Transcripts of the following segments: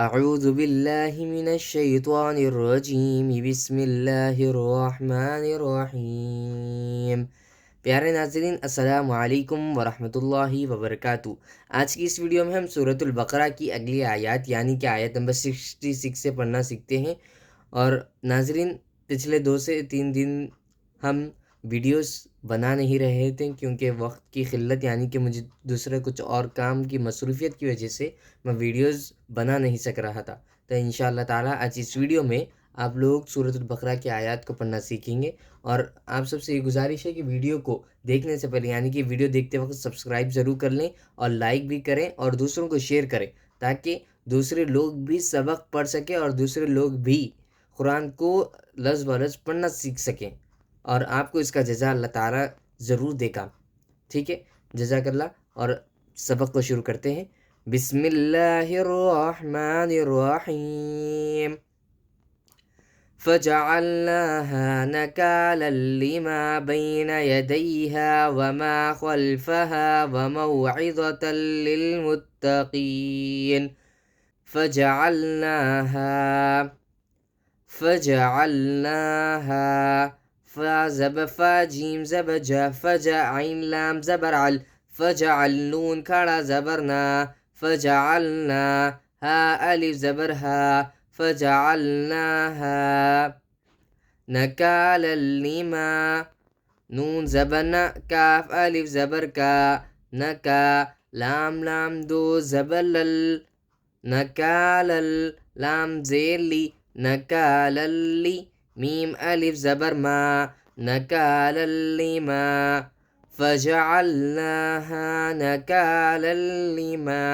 اعوذ باللہ من الشیطان الرجیم بسم اللہ الرحمن الرحیم۔ پیارے ناظرین، السلام علیکم ورحمۃ اللہ وبرکاتہ۔ آج کی اس ویڈیو میں ہم سورۃ البقرہ کی اگلی آیات یعنی کہ آیت نمبر 66 سے پڑھنا سیکھتے ہیں۔ اور ناظرین، پچھلے 2 سے 3 دن ہم ویڈیوز بنا نہیں رہے تھے کیونکہ وقت کی قلت، یعنی کہ مجھے دوسرے کچھ اور کام کی مصروفیت کی وجہ سے میں ویڈیوز بنا نہیں سک رہا تھا۔ تو انشاءاللہ تعالیٰ آج اس ویڈیو میں آپ لوگ سورۃ البقرہ کی آیات کو پڑھنا سیکھیں گے۔ اور آپ سب سے یہ گزارش ہے کہ ویڈیو کو دیکھنے سے پہلے، یعنی کہ ویڈیو دیکھتے وقت سبسکرائب ضرور کر لیں اور لائک بھی کریں اور دوسروں کو شیئر کریں، تاکہ دوسرے لوگ بھی سبق پڑھ سکیں اور دوسرے لوگ بھی قرآن کو لفظ بلفظ پڑھنا سیکھ سکیں، اور آپ کو اس کا جزا اللہ تعالیٰ ضرور دے گا۔ ٹھیک ہے، جزاک اللہ۔ اور سبق کو شروع کرتے ہیں۔ بسم اللہ الرحمن الرحیم۔ فجعلناها نكالا لما بين يديها وما خلفها وموعظة للمتقين۔ فجعلناها فا زب فا جیم زب جا فجع عین لام زبر عل فجعل نون کھڑا زبرنا فجعلنا ہا الف زبر ہا فجعلناها نکالا لما نون زبرنا کاف الف زبر کا نکا لام لام دو زبر لل نکالا لام زیر لی نکالا لی میم الف زبر ما نکالا لما فجعلناها نکالا لما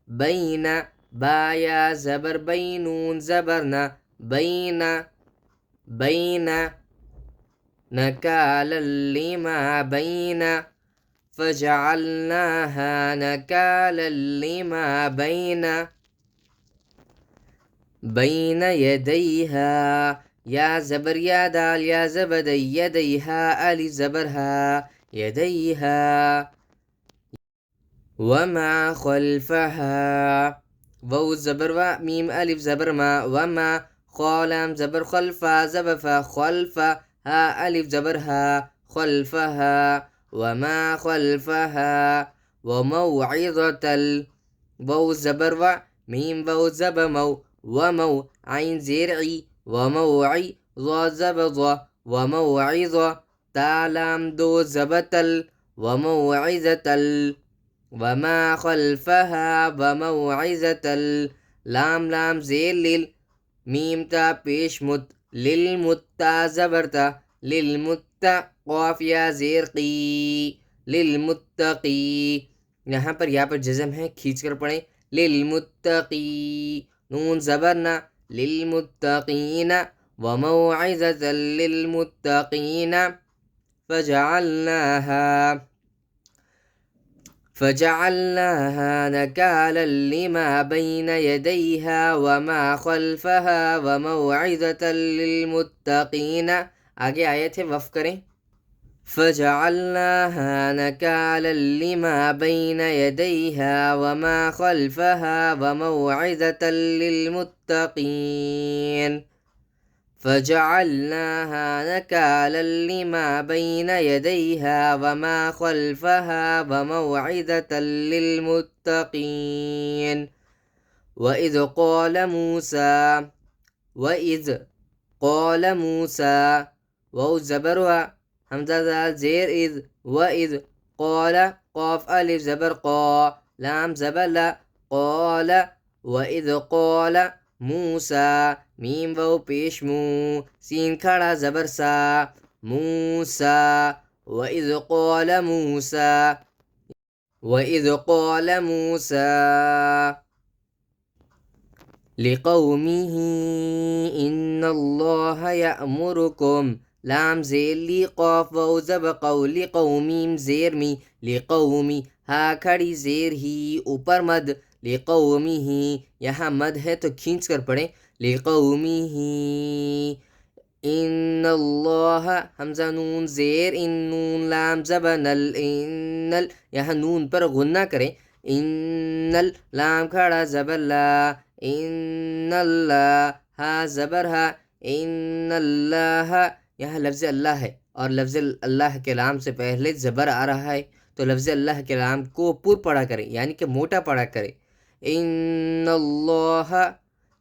بین بایا زبر بینون زبرنا بین بین نکالا لما بین فجعلناها نکالا لما بین بین یدیہا یا زبر یا دال یا زبر یدیہا الف زبر ہا یدیہا وما خلفها واو زبر و میم الف زبر ما وما خالام زبر خلفا زبر فا خلفا ہا الف زبر ہا خلفها وما خلفها وموعظة واو زبر و میم واو زبر مو ومو عین زیر عی وموعی ضا زبر ضا وموعظة تالام دو زبتل وموعظة وما خلفها وموعظة لام لام زیر لیل میم تا پیش مت للمتا زبرتا للمتا قاف یا زیر قی للمتقی۔ یہاں پر جزم ہے، کھینچ کر پڑھیں للمتقی نون زبرنا للمتقین وموعظة للمتقین فجعلناها نكالا لما بين يديها وما خلفها وموعظة للمتقين۔ آگے آیت ہے، وقف کریں۔ فجعلناها نكالا لما بين يديها وما خلفها وموعظة للمتقين فجعلناها نكالا لما بين يديها وما خلفها وموعظة للمتقين وإذ قال موسى واو زبرها حمزہ دال زیر اذ وإذ قال قاف الف زبر قا لام زبر لا قال وإذ قال موسیٰ میم واو پیش مو سین کھڑا زبر سا موسیٰ وإذ قال موسیٰ لقومه إن الله يأمركم لام زیر لی قاف واو زبر قو لقومیم زیر می لقومی ہا کھڑی زیر ہی اوپر مد لقومه یہاں مد ہے تو کھینچ کر پڑھیں لقومه ان اللہ حمزہ نون زیر ان نون لام زبر نل ان یہاں نون پر غنہ کریں ان لام کھڑا زبر لا ان اللہ، ہا زبر ہا، ان اللہ، یہاں لفظ اللہ ہے اور لفظ اللہ کے لام سے پہلے زبر آ رہا ہے، تو لفظ اللہ کے لام کو پر پڑھا کریں، یعنی کہ موٹا پڑھا کریں. ان اللہ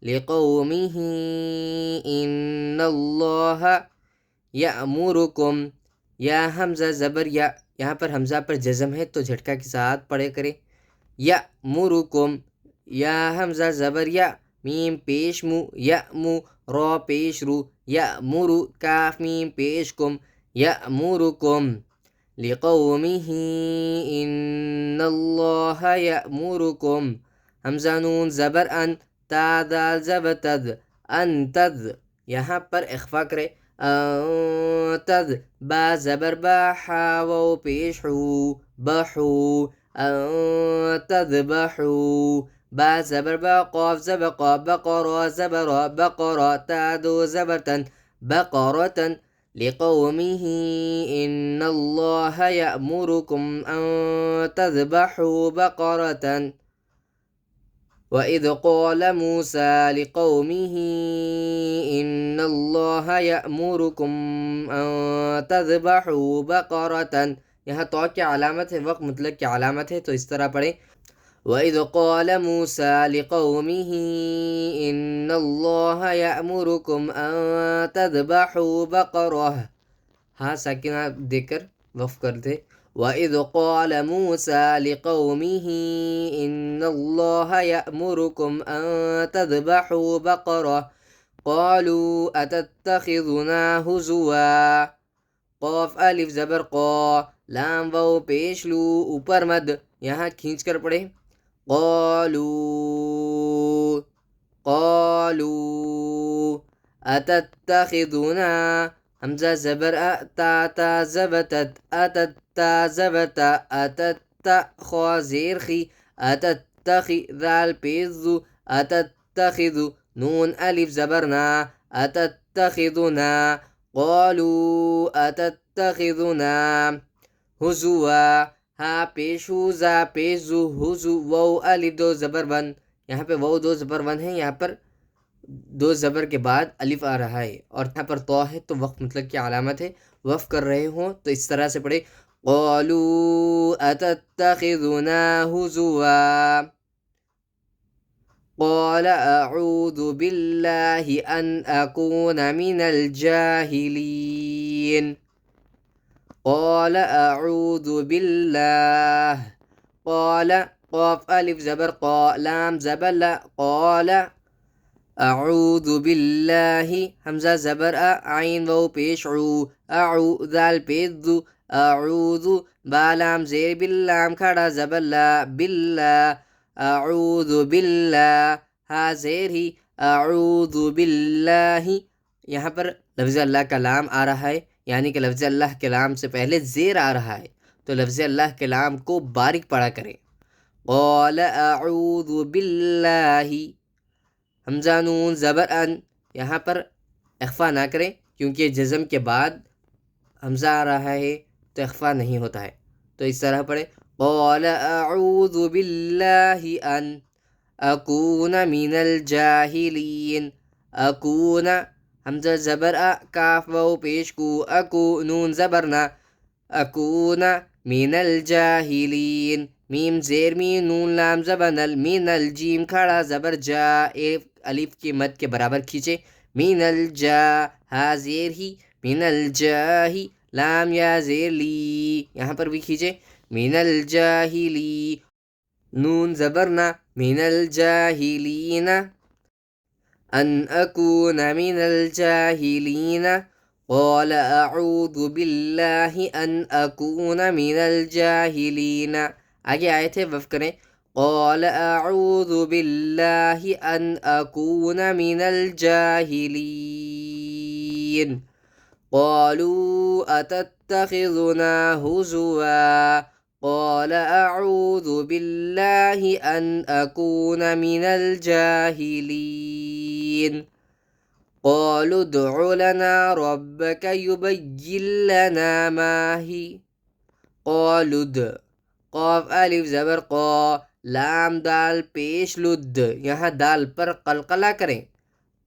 لقومہ، ان اللہ یأمرکم، یا حمزہ زبر یا، یہاں پر حمزہ پر جزم ہے تو جھٹکا کے ساتھ پڑھے کریں. یأمرکم، یا حمزہ زبر یا، میم پیش مو، یأمو، را پیش رو، یأمرو، کاف میم پیش کم، یأمرکم لقومہ ان اللہ یأمرکم، حمزہ نون زبر ان، تا دال زبر تد، انتد، یہاں پر اخفا کرے، تد، با زبر با، حا واو پیش حو، بحو، تذبحو، با زبر با، قاف زبر قا، بقرا زبر بقرا، تا دو زبر تن، بقرة لقومه إن الله يأمركم أن تذبحوا بقرة. وإذ قال موسى لقومه إن الله يأمركم أن تذبحوا بقرة، یہاں تو کی علامت ہے، وقت مطلق کی علامت ہے، تو اس طرح پڑھیں. وَإِذْ قَالَ مُوسَى لِقَوْمِهِ إِنَّ اللَّهَ يَأْمُرُكُمْ أَن تَذْبَحُوا بَقَرَةً، ہاں ساکنہ دے کر وقف کرتے. وَإِذْ قَالَ مُوسَى لِقَوْمِهِ إِنَّ اللَّهَ يَأْمُرُكُمْ أَن تَذْبَحُوا بَقَرَةً قَالُوا أَتَتَّخِذُنَا هُزُوًا، قاف الف زبر قا، لام واو پیش لو، اوپر مد، یہاں کھینچ کر پڑھیں. قالوا، قالوا اتتخذنا، حمزہ زبر ا، تا تا زبتت، اتتا زبتا، اتتا، خوا زیر خی، اتتخی، ذال پیزو، اتتخذو، نون الف زبرنا، اتتخذنا، قالوا اتتخذنا ہزوا، ہا پیش ہو، زا پیش زو، ہزو، واو الف دو زبر ون، یہاں پہ واو دو زبر ون ہے، یہاں پر دو زبر کے بعد الف آ رہا ہے، اور یہاں پر تو ہے تو وقف مطلق کی علامت ہے. وقف کر رہے ہوں تو اس طرح سے پڑھے. قالوا اتتخذنا ہزوا قال اعوذ باللہ ان اکون من الجاہلین، قال اعوذ باللہ، قال، قاف الف زبر قا، لام زبر لا، قال اعوذ باللہ، حمزہ زبر ا، عین واو پیش عو، اعو، ذال پیش ذو، اعوذ، با لام زیر باللام کھڑا زبر لا، باللہ، اعوذ باللہ، ہا زیر ہی، اعوذ باللہ، یہاں پر لفظ اللہ کا لام آ رہا ہے، یعنی کہ لفظ اللہ کے لام سے پہلے زیر آ رہا ہے، تو لفظ اللہ کے لام کو باریک پڑھا کریں. قال اعوذ باللہ، حمزہ نون زبر ان، یہاں پر اخفا نہ کریں کیونکہ جزم کے بعد حمزہ آ رہا ہے تو اخفا نہیں ہوتا ہے، تو اس طرح پڑھے. قال اعوذ باللہ ان اکون من الجاہلین، اکون، حمزہ زبر ا، کاف واو پیش کو، اکو، نون زبرنا، اکون من الجاہلین، میم زیر می، نون لام زبر نل، من الجیم کھڑا زبر جا، ایک الف کی مد کے برابر کھینچے، من الجا، ہا زیر ہی، من الجاہی، لام یا زیر لی، یہاں پر بھی کھینچے، من الجاہلی، نون زبرنا، من الجاہلین، ان اکون من الجاہلین، قال اعوذ باللہ ان اکون من الجاہلین. آگے آئے تھے وقف کریں. قال اعوذ باللہ ان اکون من الجاہلین، قالوا اتتخذنا ہزوا، قال اعوذ باللہ ان اکون من الجاہلین، قالوا ادع لنا ربك يبين لنا ما هي، قالوا قاف الف زبر قا، لام دال پیش لد، یہاں دال پر قلقلہ کریں.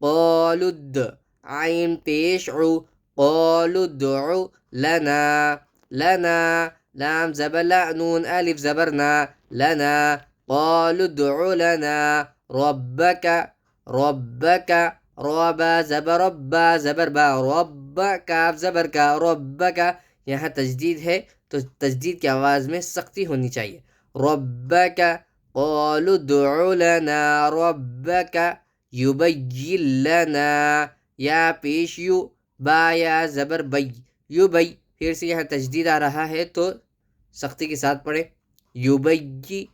قالد عین پیش عو، قالوا ادع لنا، لنا لام زبر لا نون الف زبرنا لنا، قالوا ادع لنا ربك، ربك ربا زبر ربا زبر با، رب کاف زبر کا، ربک. یہاں تجدید ہے تو تجدید کی آواز میں سختی ہونی چاہیے. ربک، قالوا ادع لنا ربک یبین لنا، یا پیش یو، با یا زبر بی، یبی. پھر سے یہاں تجدید آ رہا ہے تو سختی کے ساتھ پڑھیں. یبی،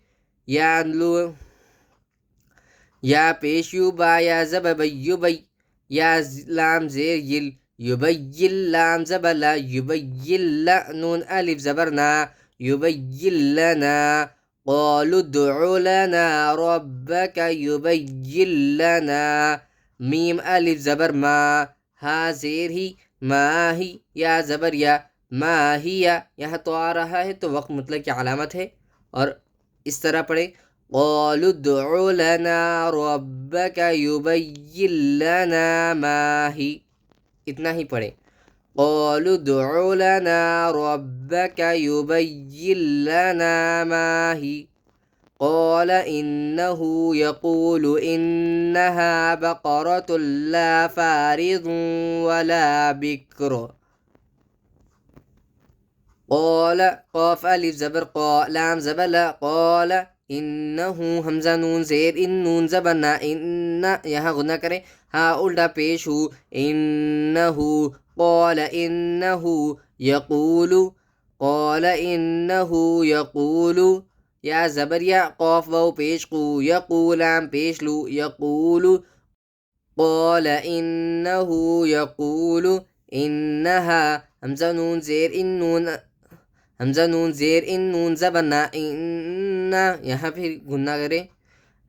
یا لو، یا پیش یو، با یا زبر بی، یبی، یا لام زیر یل، یبین لام زبر لا، یبین لا نون الف زبرنا، یبین لنا. قالوا ادع لنا ربك يبين لنا، میم الف زبر ما، ہا زیر ہی، ما ہی، یا زبر یا، ما ہی. یہاں تو آ رہا ہے تو وقت مطلق کی علامت ہے، اور اس طرح پڑھیں. قالوا ادع لنا ربك يبين لنا ما هي، اتنا ہی پڑھیں. قالوا ادع لنا ربك يبين لنا ما هي، قال إنه يقول إنها بقرة لا فارض ولا بكر. قال قاف الف زبر قا، لام زبر لا، قال انہو حمزہ نون زیر ان نون زبر نا، ان یہاں غنہ کریں. ہاں الٹا پیش ہو، انہو، قال انہو یقول، قال انہو یقول، یا زبر یا، قاف واو پیش قو، یقولام پیش لو، یقول. قال انہو یقول انہا، حمزہ نون زیر ان نون، حمزہ نون زیر ان نون زبر نا، ان یہاں پھر گنہ کریں.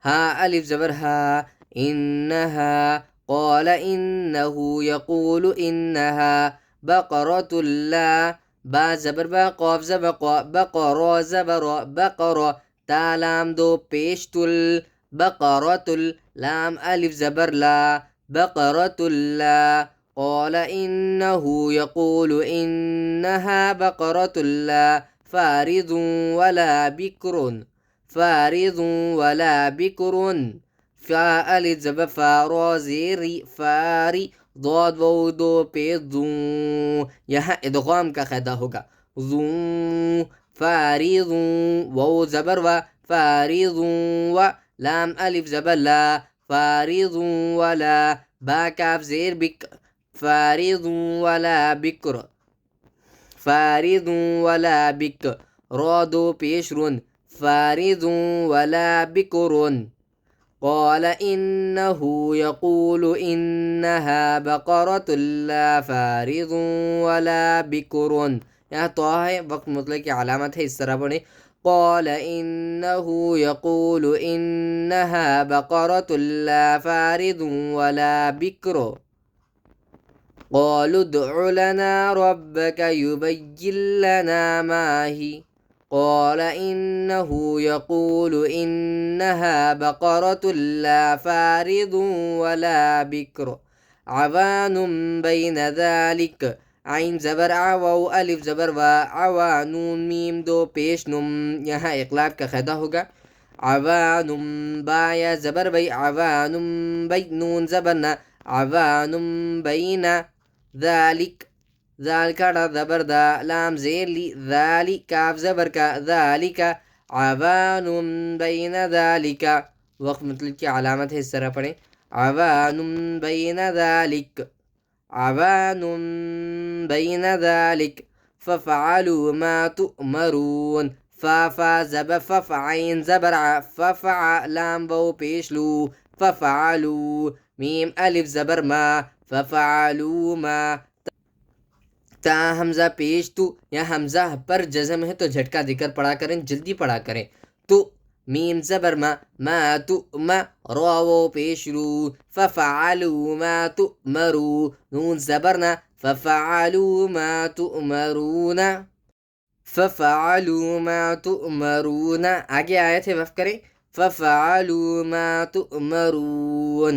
ہا الف زبر ہا، انہا. قال انہو یقول انہا بقرۃ لا، با زبر با، قاف زبر قا، بقرہ زبر بقرہ، تا لام دو پیش تل، بقرۃ، لام الف زبر لا، بقرۃ لا. قال إنه يقول إنها بقرة لا فارض ولا بكر، فارض ولا بكر. فا الف زبر فا، را زیر فاری، ضاد و دو پہ ذو، یہاں ادغام کا قاعدہ ہوگا. ذو فارض، و زبر و، فارض و، لام الف زبر لا، فارض ولا، با کاف زیر بک، فارض ولا بکر، فارض ولا بکر. را دو پیش رون، فارض ولا بکر. قال إنه يقول إنها بقرة لا فارض ولا بكر، یہاں تو ہے وقت مطلق کی علامت ہے، اس طرح پڑھیں. قال إنه يقول إنها بقرة لا فارض ولا بكر. قالوا ادع لنا ربك يبين لنا ما هي، قال إنه يقول إنها بقرة لا فارض ولا بكر عوان بين ذلك، عین زبر عو، الف زبر و، عوا نون میم دو پیش نم، یہاں اقلاب کا قاعدہ ہوگا. عوان، با یا زبر بی، عوان بی، نون زبر نا، عوان بین ذالک، ذال کھڑا زبر دا، لام زیر لی، ذالی کاف زبر کا، ذالک. عوان بین ذالک، وقت مطلب کی علامت ہے، اس طرح پڑھیں. عوان بین ذالک، عوان بین ذالک. ففعلوا ما تؤمرون، فا زبر فف، عین زبر ع، ففع، لام بو پیش لو، ففعلوا، میم الف زبر ما، ففعلوا ما. تا حمزہ پیش تو، یا حمزہ پر جزم ہے تو جھٹکا دے کر پڑھا کریں، جلدی پڑھا کریں. تو میم زبر ما تو ما، راو پیش رو، ففعلوا ما تؤمروا، نون زبرنا، ففعلوا ما تؤمرون. فَفَعَلُوا مَا تُؤْمَرُونَ، آگے آیت ہے وقف کریں، فَفَعَلُوا مَا تُؤْمَرُونَ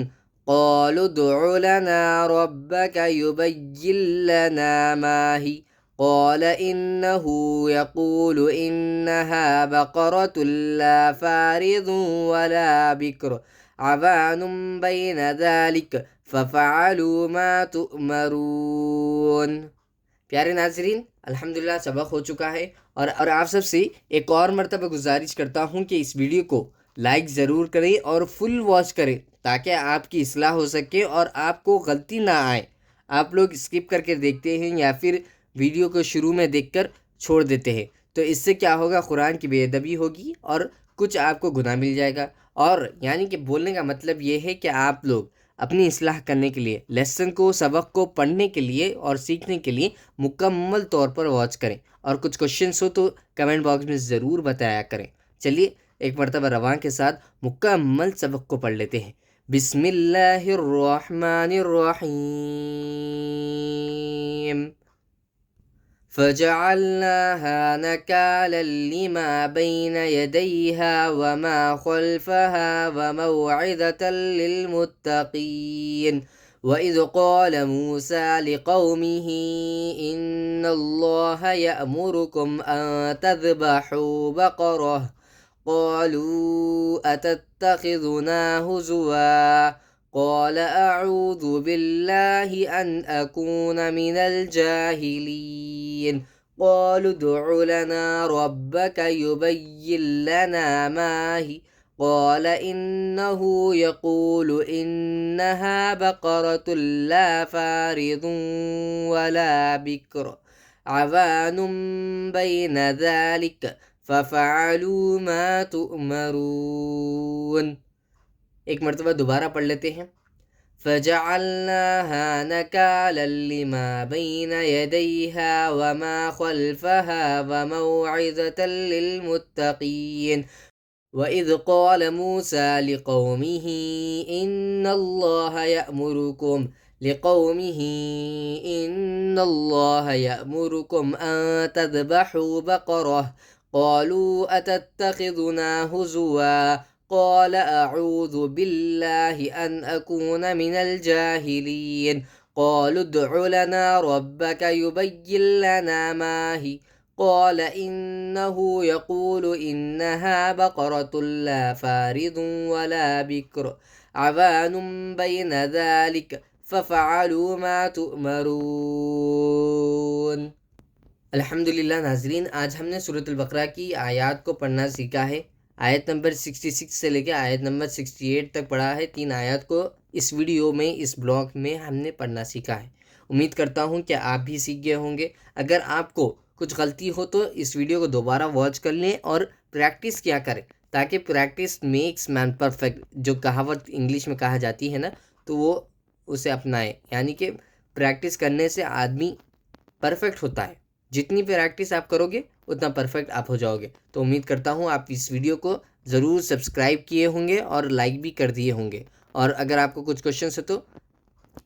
قَالُوا ادْعُ لَنَا رَبَّكَ يُبَيِّن لَنَا مَا هِيَ قَالَ إِنَّهُ يَقُولُ إِنَّهَا بَقَرَةٌ لَا فَارِضٌ وَلَا بِكْرٌ عَوَانٌ بَيْنَ ذَلِكَ فَفَعَلُوا مَا تُؤْمَرُونَ۔ پیارے ناظرین، الحمدللہ سبق ہو چکا ہے، اور آپ سب سے ایک اور مرتبہ گزارش کرتا ہوں کہ اس ویڈیو کو لائک ضرور کریں اور فل واچ کریں تاکہ آپ کی اصلاح ہو سکے اور آپ کو غلطی نہ آئے۔ آپ لوگ اسکپ کر کے دیکھتے ہیں یا پھر ویڈیو کو شروع میں دیکھ کر چھوڑ دیتے ہیں، تو اس سے کیا ہوگا، قرآن کی بے ادبی ہوگی اور کچھ آپ کو گناہ مل جائے گا۔ اور یعنی کہ بولنے کا مطلب یہ ہے کہ آپ لوگ اپنی اصلاح کرنے کے لیے، لیسن کو، سبق کو پڑھنے کے لیے اور سیکھنے کے لیے مکمل طور پر واچ کریں، اور کچھ کوشچنس ہو تو کمنٹ باکس میں ضرور بتایا کریں۔ چلیے ایک مرتبہ رواں کے ساتھ مکمل سبق کو پڑھ لیتے ہیں۔ بسم اللہ الرحمن الرحیم فَجَعَلْنَاهَا نَكَالًا لِمَا بَيْنَ يَدَيْهَا وَمَا خَلْفَهَا وَمَوْعِظَةً لِلْمُتَّقِينَ وَإِذْ قَالَ مُوسَى لِقَوْمِهِ إِنَّ اللَّهَ يَأْمُرُكُمْ أَن تَذْبَحُوا بَقَرَةً قَالُوا أَتَتَّخِذُنَا هُزُوًا قَالَ أَعُوذُ بِاللَّهِ أَنْ أَكُونَ مِنَ الْجَاهِلِينَ قَالُوا ادْعُ لَنَا رَبَّكَ يُبَيِّن لَنَا مَا هِيَ قَالَ إِنَّهُ يَقُولُ إِنَّهَا بَقَرَةٌ لَا فَارِضٌ وَلَا بِكْرٌ عَوَانٌ بَيْنَ ذَلِكَ فَفَعَلُوا مَا تُؤْمَرُونَ۔ ایک مرتبہ دوبارہ پڑھ لیتے ہیں۔ فَجَعَلْنَاهَا نَكَالًا لِمَا بَيْنَ يَدَيْهَا وَمَا خَلْفَهَا وَمَوْعِظَةً لِلْمُتَّقِينَ وَإِذْ قَالَ مُوسَى لِقَوْمِهِ إِنَّ اللَّهَ يَأْمُرُكُمْ أَن تَذْبَحُوا بَقَرَةً قَالُوا أَتَتَّخِذُنَا هُزُوًا قَالَ أَعُوذُ بِاللَّهِ أَنْ أَكُونَ مِنَ الْجَاهِلِينَ قَالُوا ادْعُ لَنَا رَبَّكَ يُبَيِّن لَنَا مَا هِيَ قَالَ إِنَّهُ يَقُولُ إِنَّهَا بَقَرَةٌ لَا فَارِضٌ وَلَا بِكْرٌ عَوَانٌ بَيْنَ ذَلِكَ فَفَعَلُوا مَا تُؤْمَرُونَ۔ الحمدللہ ناظرین، آج ہم نے سورۃ البقرہ کی آیات کو پڑھنا سیکھا ہے۔ آیت نمبر 66 سے لے کے آیت نمبر 68 تک پڑھا ہے۔ 3 آیات کو اس ویڈیو میں، اس بلاگ میں ہم نے پڑھنا سیکھا ہے۔ امید کرتا ہوں کہ آپ بھی سیکھ گئے ہوں گے۔ اگر آپ کو کچھ غلطی ہو تو اس ویڈیو کو دوبارہ واچ کر لیں اور پریکٹس کیا کریں، تاکہ پریکٹس میکس مین پرفیکٹ، جو کہاوت انگلش میں کہا جاتی ہے نا، تو وہ اسے اپنائیں۔ یعنی کہ پریکٹس کرنے سے آدمی پرفیکٹ ہوتا ہے۔ جتنی پریکٹس آپ کرو گے اتنا پرفیکٹ آپ ہو جاؤ گے۔ تو امید کرتا ہوں آپ اس ویڈیو کو ضرور سبسکرائب کیے ہوں گے اور لائک بھی کر دیے ہوں گے، اور اگر آپ کو کچھ کوشچنس ہو تو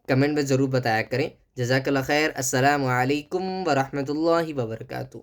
کمنٹ میں ضرور بتایا کریں۔ جزاک اللہ خیر۔ السلام علیکم ورحمۃ اللہ وبرکاتہ۔